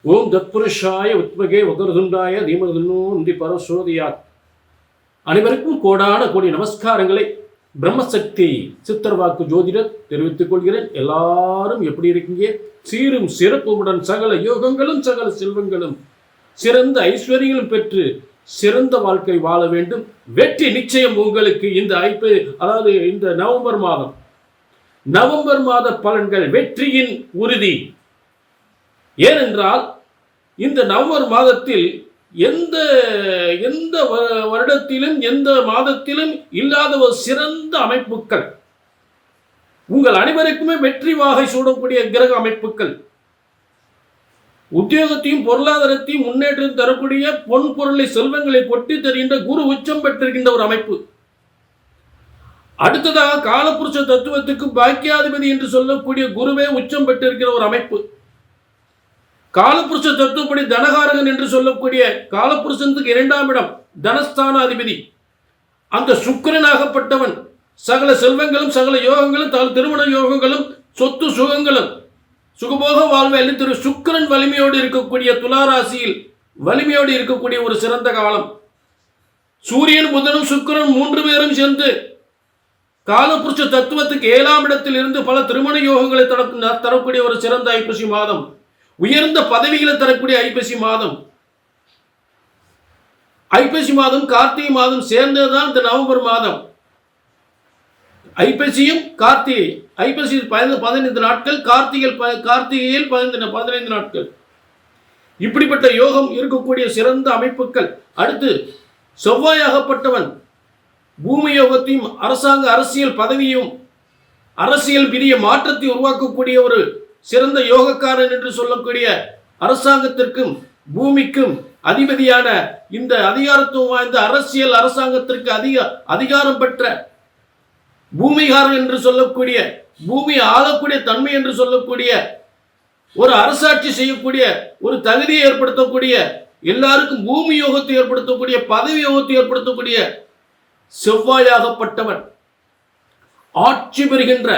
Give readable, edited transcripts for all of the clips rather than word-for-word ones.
ஓம் தத்புருஷாய உத்மகே உதரதுண்டாய தீமதுன்னோ நந்தி பரசோதியாத். அனைவருக்கும் கோடான கோடி நமஸ்காரங்களை பிரம்மசக்தி சித்தர்வாக்கு ஜோதிடர் தெரிவித்துக் கொள்கிறேன். எல்லாரும் எப்படி இருக்கீங்க? சீரும் சிறப்புடன் சகல யோகங்களும் சகல செல்வங்களும் சிறந்த ஐஸ்வர்யங்களும் பெற்று சிறந்த வாழ்க்கை வாழ வேண்டும். வெற்றி நிச்சயம் உங்களுக்கு. இந்த நவம்பர் மாத பலன்கள் வெற்றியின் உறுதி. ஏனென்றால் இந்த நவம்பர் மாதத்தில் எந்த வருடத்திலும் எந்த மாதத்திலும் இல்லாத ஒரு சிறந்த அமைப்புகள், உங்கள் அனைவருக்குமே வெற்றி வாகை சூடக்கூடிய கிரக அமைப்புகள், உத்தியோகத்தையும் பொருளாதாரத்தையும் முன்னேற்றம் தரக்கூடிய பொன் பொருளை செல்வங்களை கொட்டி தருகின்ற குரு உச்சம் பெற்றிருக்கின்ற ஒரு அமைப்பு. அடுத்ததாக காலபுருஷ தத்துவத்துக்கு பாக்கியாதிபதி என்று சொல்லக்கூடிய குருவே உச்சம் பெற்றிருக்கிற ஒரு அமைப்பு. காலபுருஷ தத்துவப்படி தனகாரகன் என்று சொல்லக்கூடிய காலபுருஷனுக்கு 2ஆம் இடம் தனஸ்தானாதிபதி அந்த சுக்கிரனாகப்பட்டவன் சகல செல்வங்களும் சகல யோகங்களும் திருமண யோகங்களும் சொத்து சுகங்களும் சுகபோக வாழ்வை அளித்திரு சுக்கிரன் வலிமையோடு இருக்கக்கூடிய துளாராசியில் வலிமையோடு இருக்கக்கூடிய ஒரு சிறந்த காலம். சூரியன் புதனும் சுக்கிரன் 3 பேரும் சேர்ந்து காலபுருஷ தத்துவத்துக்கு 7ஆம் இடத்தில் இருந்து பல திருமண யோகங்களை தரக்கூடிய ஒரு சிறந்த ஐப்பசி மாதம், உயர்ந்த பதவிகளை தரக்கூடிய ஐப்பசி மாதம். ஐப்பசி மாதம் கார்த்திகை மாதம் சேர்ந்ததுதான் இந்த நவம்பர் மாதம். ஐப்பசியும் கார்த்திகை, ஐப்பசி 15 நாட்கள், கார்த்திகையில் 15 நாட்கள். இப்படிப்பட்ட யோகம் இருக்கக்கூடிய சிறந்த அமைப்புகள். அடுத்து செவ்வாயாகப்பட்டவன் பூமி யோகத்தையும் அரசியல் பதவியும் அரசியல் பெரிய மாற்றத்தை உருவாக்கக்கூடிய ஒரு சிறந்த யோகக்காரன் என்று சொல்லக்கூடிய அரசாங்கத்திற்கும் பூமிக்கும் அதிபதியான இந்த அதிகாரத்துவம் வாய்ந்த அரசியல் அரசாங்கத்திற்கு அதிகாரம் பெற்ற பூமிகாரன் என்று சொல்லக்கூடிய பூமி ஆளக்கூடிய தன்மை என்று சொல்லக்கூடிய ஒரு அரசாட்சி செய்யக்கூடிய ஒரு தகுதியை ஏற்படுத்தக்கூடிய எல்லாருக்கும் பூமி யோகத்தை ஏற்படுத்தக்கூடிய பதவி யோகத்தை ஏற்படுத்தக்கூடிய செவ்வாயாகப்பட்டவன் ஆட்சி பெறுகின்ற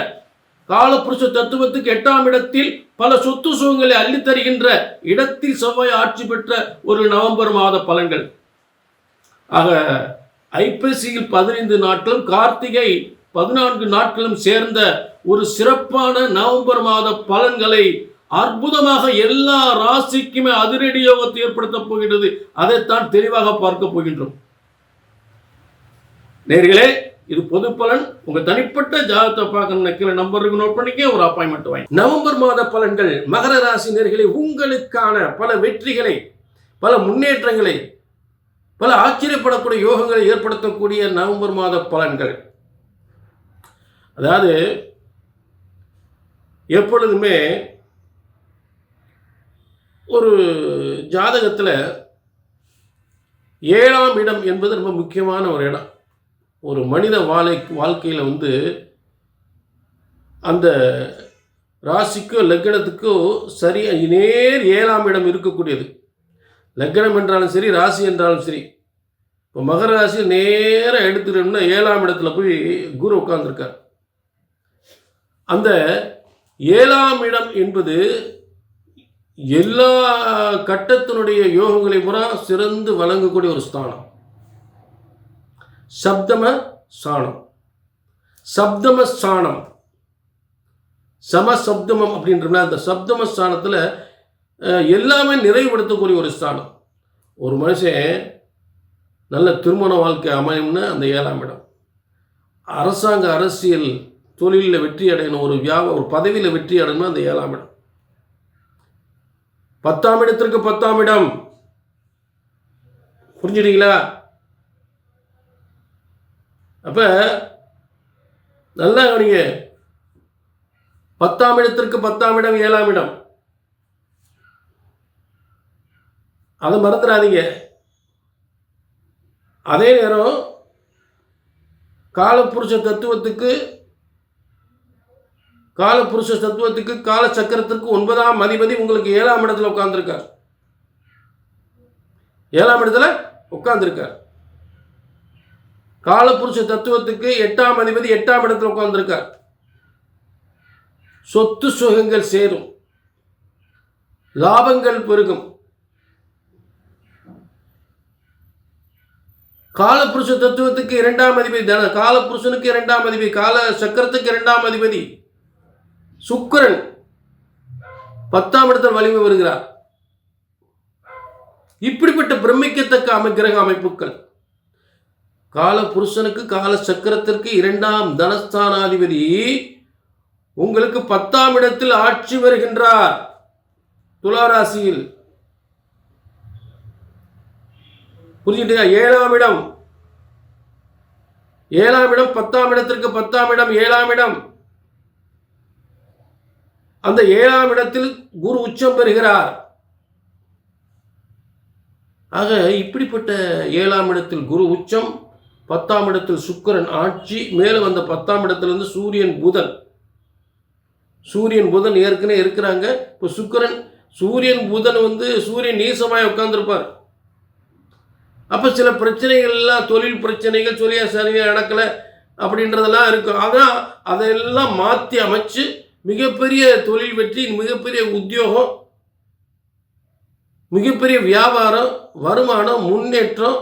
காலபுருஷ தத்துவத்துக்கு 8ஆம் இடத்தில் பல சொத்து சுகங்களை அள்ளித் தருகின்ற இடத்தில் செவ்வாய் ஆட்சி பெற்ற ஒரு நவம்பர் மாத பலன்கள். ஆக ஐப்பசியில் 15 நாட்களும் கார்த்திகை 14 நாட்களும் சேர்ந்த ஒரு சிறப்பான நவம்பர் மாத பலன்களை அற்புதமாக எல்லா ராசிக்குமே அதிரடி யோகத்தை ஏற்படுத்தப் போகின்றது. அதைத்தான் தெளிவாக பார்க்க போகின்றோம். நேர்களே, இது பொது பலன். உங்க தனிப்பட்ட ஜாதகத்தை பார்க்கணும், கீழே நம்பருக்கு நோட் பண்ணிக்க, ஒரு அப்பாயின்மெண்ட் வாங்கி. நவம்பர் மாத பலன்கள் மகர ராசி நேர்களே, உங்களுக்கான பல வெற்றிகளை, பல முன்னேற்றங்களை, பல ஆச்சரியப்படக்கூடிய யோகங்களை ஏற்படுத்தக்கூடிய நவம்பர் மாத பலன்கள். அதாவது எப்பொழுதுமே ஒரு ஜாதகத்தில் 7ஆம் இடம் என்பது ரொம்ப முக்கியமான ஒரு இடம். ஒரு மனித வாழ்க்கையில் அந்த ராசிக்கோ லக்னத்துக்கோ சரி நேர் 7ஆம் இடம் இருக்கக்கூடியது. லக்னம் என்றாலும் சரி, ராசி என்றாலும் சரி. இப்போ மகர ராசி நேராக எடுத்துட்டோம்னா 7ஆம் இடத்துல போய் குரு உட்கார்ந்துருக்கார். அந்த 7ஆம் இடம் என்பது எல்லா கட்டத்தினுடைய யோகங்களை முறை சிறந்து வழங்கக்கூடிய ஒரு ஸ்தானம். சப்தமஸ்தானம் சமசப்தமம் அப்படின்றோம்னா அந்த சப்தமஸ்தானத்தில் எல்லாமே நிறைவுபடுத்தக்கூடிய ஒரு ஸ்தானம். ஒரு மனுஷன் நல்ல திருமண வாழ்க்கை அமையும்னு அந்த 7ஆம் இடம். அரசாங்க அரசியல் தொழிலில் வெற்றி அடையணும், ஒரு பதவியில் வெற்றி அடையணும், அந்த 7ஆம் இடம். 10ஆம் இடத்திற்கு 10ஆம் இடம். புரிஞ்சுட்டீங்களா? அப்போ நல்லா கவனிங்க. 10ஆம் இடத்திற்கு 10ஆம் இடம் 7ஆம் இடம், அதை மறந்துடாதீங்க. அதே நேரம் காலபுருஷ தத்துவத்துக்கு கால சக்கரத்திற்கு 9ஆம் அதிபதி உங்களுக்கு 7ஆம் இடத்துல உட்கார்ந்துருக்கார். 7ஆம் இடத்துல உட்கார்ந்துருக்கார். காலபுருஷ தத்துவத்துக்கு 8ஆம் அதிபதி 8ஆம் இடத்துல உட்கார்ந்துருக்கார். சொத்து சுகங்கள் சேரும். லாபங்கள் பெருகும். காலபுருஷ தத்துவத்துக்கு இரண்டாம் அதிபதி காலபுருஷனுக்கு இரண்டாம் அதிபதி, கால சக்கரத்துக்கு இரண்டாம் அதிபதி சுக்கிரன் 10ஆம் இடத்தில் வலிமை வருகிறார். இப்படிப்பட்ட பிரமிக்கத்தக்க கிரக அமைப்புகள். கால புருஷனுக்கு கால சக்கரத்திற்கு இரண்டாம் தனஸ்தானாதிபதி உங்களுக்கு 10ஆம் இடத்தில் ஆட்சி வருகின்றார். துளாராசியில் புரிஞ்சுட்டீங்க? 7ஆம் இடம் 10ஆம் இடத்திற்கு 10ஆம் இடம் 7ஆம் இடம். அந்த 7ஆம் இடத்தில் குரு உச்சம் பெறுகிறார். ஆக இப்படிப்பட்ட 7ஆம் இடத்தில் குரு உச்சம், 10ஆம் இடத்தில் சுக்கிரன் ஆட்சி, மேலும் அந்த 10ஆம் இடத்திலிருந்து சூரியன் புதன் ஏற்கனவே இருக்கிறாங்க. இப்போ சூரியன் புதன் சூரியன் நீசமாய் உட்கார்ந்துருப்பார். அப்போ சில பிரச்சனைகள் எல்லாம், தொழில் பிரச்சனைகள், சரியாக நடக்கலை அப்படின்றதெல்லாம் இருக்கும். அதான் அதையெல்லாம் மாற்றி அமைச்சு மிகப்பெரிய தொழில் வெற்றி, மிகப்பெரிய உத்தியோகம், மிகப்பெரிய வியாபாரம், வருமானம், முன்னேற்றம்,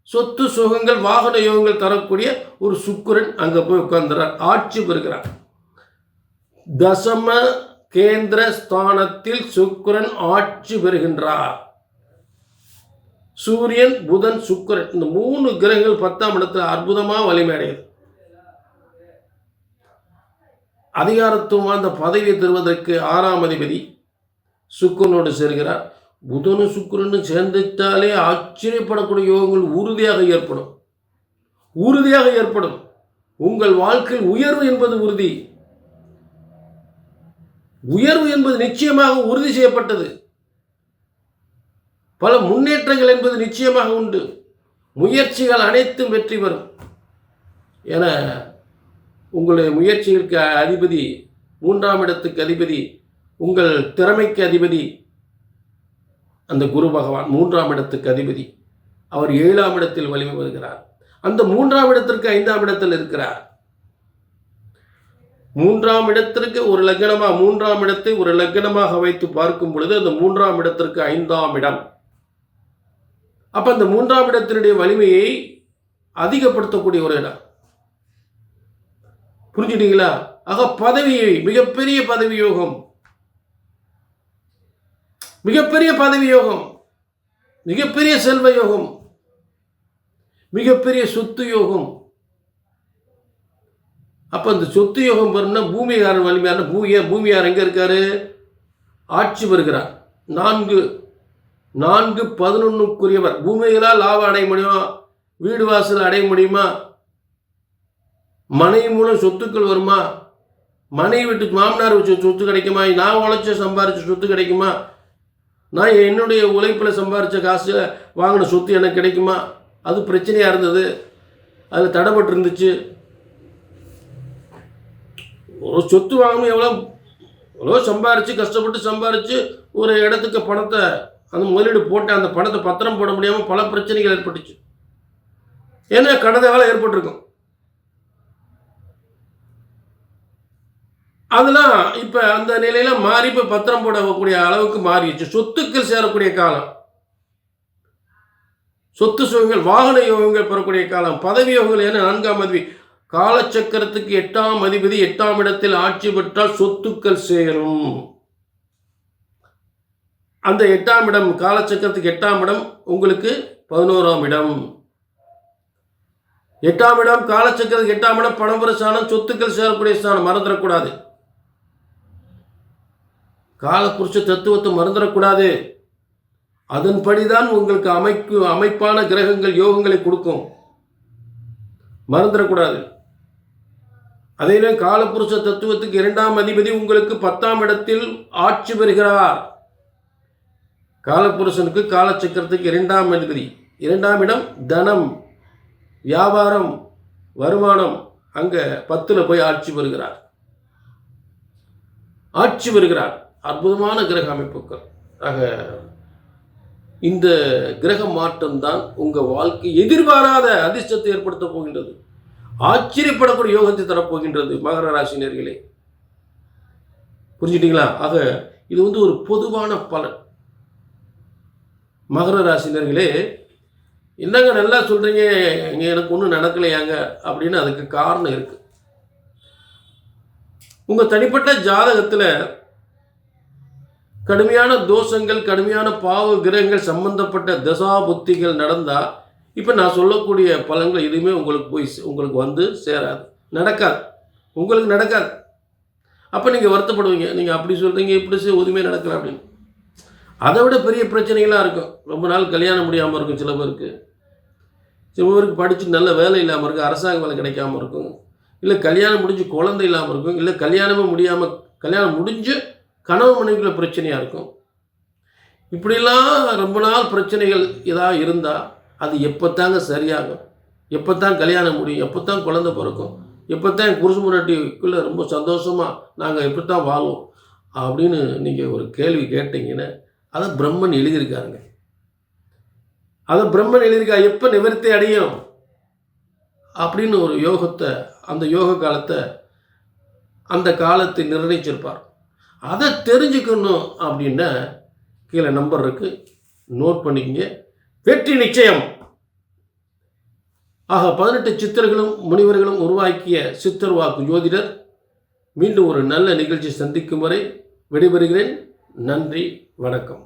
சொத்து சுகங்கள், வாகன யோகங்கள் தரக்கூடிய ஒரு சுக்கிரன் அங்கே போய் உட்கார்ந்துறார், ஆட்சி பெறுகிறார். தசம கேந்திர ஸ்தானத்தில் சுக்கிரன் ஆட்சி பெறுகின்றார். சூரியன் புதன் சுக்கிரன் இந்த 3 கிரகங்கள் 10ஆம் இடத்தில் அற்புதமாக வலிமை அடையுது. அதிகாரத்துவம் அந்த பதவியை தருவதற்கு 6ஆம் அதிபதி சுக்கிரனோடு சேர்கிறார். புதனும் சுக்கிரனும் சேர்ந்துட்டாலே ஆச்சரியப்படக்கூடிய யோகங்கள் உறுதியாக ஏற்படும். உங்கள் வாழ்க்கையில் உயர்வு என்பது உறுதி. உயர்வு என்பது நிச்சயமாக உறுதி செய்யப்பட்டது. பல முன்னேற்றங்கள் என்பது நிச்சயமாக உண்டு. முயற்சிகள் அனைத்தும் வெற்றி பெறும். என உங்களுடைய முயற்சிகளுக்கு அதிபதி, 3ஆம் இடத்துக்கு அதிபதி, உங்கள் திறமைக்கு அதிபதி அந்த குரு பகவான் 3ஆம் இடத்துக்கு அதிபதி. அவர் 7ஆம் இடத்தில் வலிமை வருகிறார். அந்த 3ஆம் இடத்திற்கு 5ஆம் இடத்தில் இருக்கிறார். 3ஆம் இடத்திற்கு ஒரு லக்னமாக, 3ஆம் இடத்தை ஒரு லக்னமாக வைத்து பார்க்கும் பொழுது அந்த 3ஆம் இடத்திற்கு 5ஆம் இடம். அப்ப அந்த 3ஆம் இடத்தினுடைய வலிமையை அதிகப்படுத்தக்கூடிய ஒரு இடம். புரிஞ்சுட்டீங்களா? ஆக பதவியை, மிகப்பெரிய பதவி யோகம், மிகப்பெரிய பதவி யோகம், மிகப்பெரிய செல்வ யோகம், மிகப்பெரிய சொத்து யோகம். அப்போ அந்த சொத்து யோகம் பெறணும்னா பூமிகாரன் வலிமையான பூமியார் எங்கே இருக்காரு? ஆட்சி பெறுகிறார். 4-11க்குரியவர். பூமிகளால் லாபம் அடைய முடியுமா? வீடு வாசல் அடைய முடியுமா? மனைவி மூலம் சொத்துக்கள் வருமா? மனைவி விட்டு மாமனார் வச்ச சொத்து கிடைக்குமா? நான் உழைச்ச சம்பாரிச்ச சொத்து கிடைக்குமா? நான் என்னுடைய உழைப்பில் சம்பாரித்த காசு வாங்கின சொத்து எனக்கு கிடைக்குமா? அது பிரச்சனையாக இருந்தது, அதில் தடைப்பட்டு இருந்துச்சு. ஒரு சொத்து வாங்கணும், எவ்வளோ சம்பாரித்து, கஷ்டப்பட்டு சம்பாரித்து ஒரு இடத்துக்கு பணத்தை அந்த முதலீடு போட்டு அந்த பணத்தை பத்திரம் போட முடியாமல் பல பிரச்சனைகள் ஏற்பட்டுச்சு. ஏன்னா கடனால ஏற்பட்டிருக்கும். அதெல்லாம் இப்போ அந்த நிலையில மாறி இப்போ பத்திரம் போடக்கூடிய அளவுக்கு மாறிடுச்சு. சொத்துக்கள் சேரக்கூடிய காலம், சொத்து சுகங்கள், வாகன யோகங்கள் பெறக்கூடிய காலம், பதவி யோகங்கள். ஏன்னா 4ஆம் அதிபதி காலச்சக்கரத்துக்கு 8ஆம் அதிபதி 8ஆம் இடத்தில் ஆட்சி பெற்றால் சொத்துக்கள் சேரும். அந்த 8ஆம் இடம், காலச்சக்கரத்துக்கு 8ஆம் இடம் உங்களுக்கு 11ஆம் இடம். 8ஆம் இடம் காலச்சக்கரத்துக்கு 8ஆம் இடம் பணபர ஸ்தானம், சொத்துக்கள் சேரக்கூடிய ஸ்தானம். மறந்துடக்கூடாது. காலபுருஷ தத்துவத்தை மறந்துடக்கூடாது. அதன்படிதான் உங்களுக்கு அமைப்பான கிரகங்கள் யோகங்களை கொடுக்கும். மறந்துடக்கூடாது. அதே காலபுருஷ தத்துவத்துக்கு 2ஆம் அதிபதி உங்களுக்கு 10ஆம் இடத்தில் ஆட்சி பெறுகிறார். காலபுருஷனுக்கு காலச்சக்கரத்துக்கு 2ஆம் அதிபதி, 2ஆம் இடம் தனம், வியாபாரம், வருமானம். அங்க 10ல் போய் ஆட்சி பெறுகிறார். அற்புதமான கிரக அமைப்புகள். ஆக இந்த கிரக மாற்றம் தான் உங்கள் வாழ்க்கை எதிர்பாராத அதிர்ஷ்டத்தை ஏற்படுத்த போகின்றது. ஆச்சரியப்படக்கூடிய யோகத்தை தரப்போகின்றது மகர ராசினியர்களே. புரிஞ்சுட்டீங்களா? ஆக இது ஒரு பொதுவான பலன். மகர ராசினர்களே, என்னங்க நல்லா சொல்கிறீங்க, இங்கே எனக்கு ஒன்றும் நடக்கலையாங்க அப்படின்னு அதுக்கு காரணம் இருக்குது. உங்கள் தனிப்பட்ட ஜாதகத்தில் கடுமையான தோஷங்கள், கடுமையான பாவ கிரகங்கள் சம்பந்தப்பட்ட தசா புத்திகள் நடந்தால் இப்போ நான் சொல்லக்கூடிய பலன்கள் எதுவுமே உங்களுக்கு வந்து சேராது, நடக்காது, உங்களுக்கு நடக்காது. அப்போ நீங்கள் வருத்தப்படுவீங்க, நீங்கள் அப்படி சொல்கிறீங்க, இப்படி எதுவுமே நடக்கல அப்படின்னு. அதை விட பெரிய பிரச்சனைகளாக இருக்கும். ரொம்ப நாள் கல்யாணம் முடியாமல் இருக்கும் சில பேருக்கு படித்து நல்ல வேலை இல்லாமல் இருக்கும், அரசாங்க வேலை கிடைக்காமல் இருக்கும், இல்லை கல்யாணம் முடிஞ்சு குழந்தை இல்லாமல் இருக்கும், இல்லை கல்யாணமே முடியாமல் கல்யாணம் முடிஞ்சு கணவன் மனைவிக்குள்ள பிரச்சனையாக இருக்கும். இப்படிலாம் ரொம்ப நாள் பிரச்சனைகள் ஏதாவது இருந்தால் அது எப்போ தாங்க சரியாகும், எப்போ தான் கல்யாணம் முடியும், எப்போ தான் குழந்தை பிறக்கும், எப்போ தான் என் புருஷ முன்னாடிக்குள்ளே ரொம்ப சந்தோஷமாக நாங்கள் எப்படி தான் வாழும் அப்படின்னு நீங்கள் ஒரு கேள்வி கேட்டீங்கன்னா அதை பிரம்மன் எழுதியிருக்காருங்க. அதை பிரம்மன் எழுதியிருக்கா எப்போ நிவர்த்தி அடையும் அப்படின்னு ஒரு யோகத்தை, அந்த யோக காலத்தை அந்த காலத்தை நிர்ணயிச்சிருப்பார். அதை தெரிஞ்சுக்கணும் அப்படின்னா கீழே நம்பர் இருக்குது, நோட் பண்ணிக்கங்க. வெற்றி நிச்சயம். ஆக 18 சித்தர்களும் முனிவர்களும் உருவாக்கிய சித்தர் வாக்கு ஜோதிடர் மீண்டும் ஒரு நல்ல நிகழ்ச்சி சந்திக்கும் வரை விடைபெறுகிறேன். நன்றி, வணக்கம்.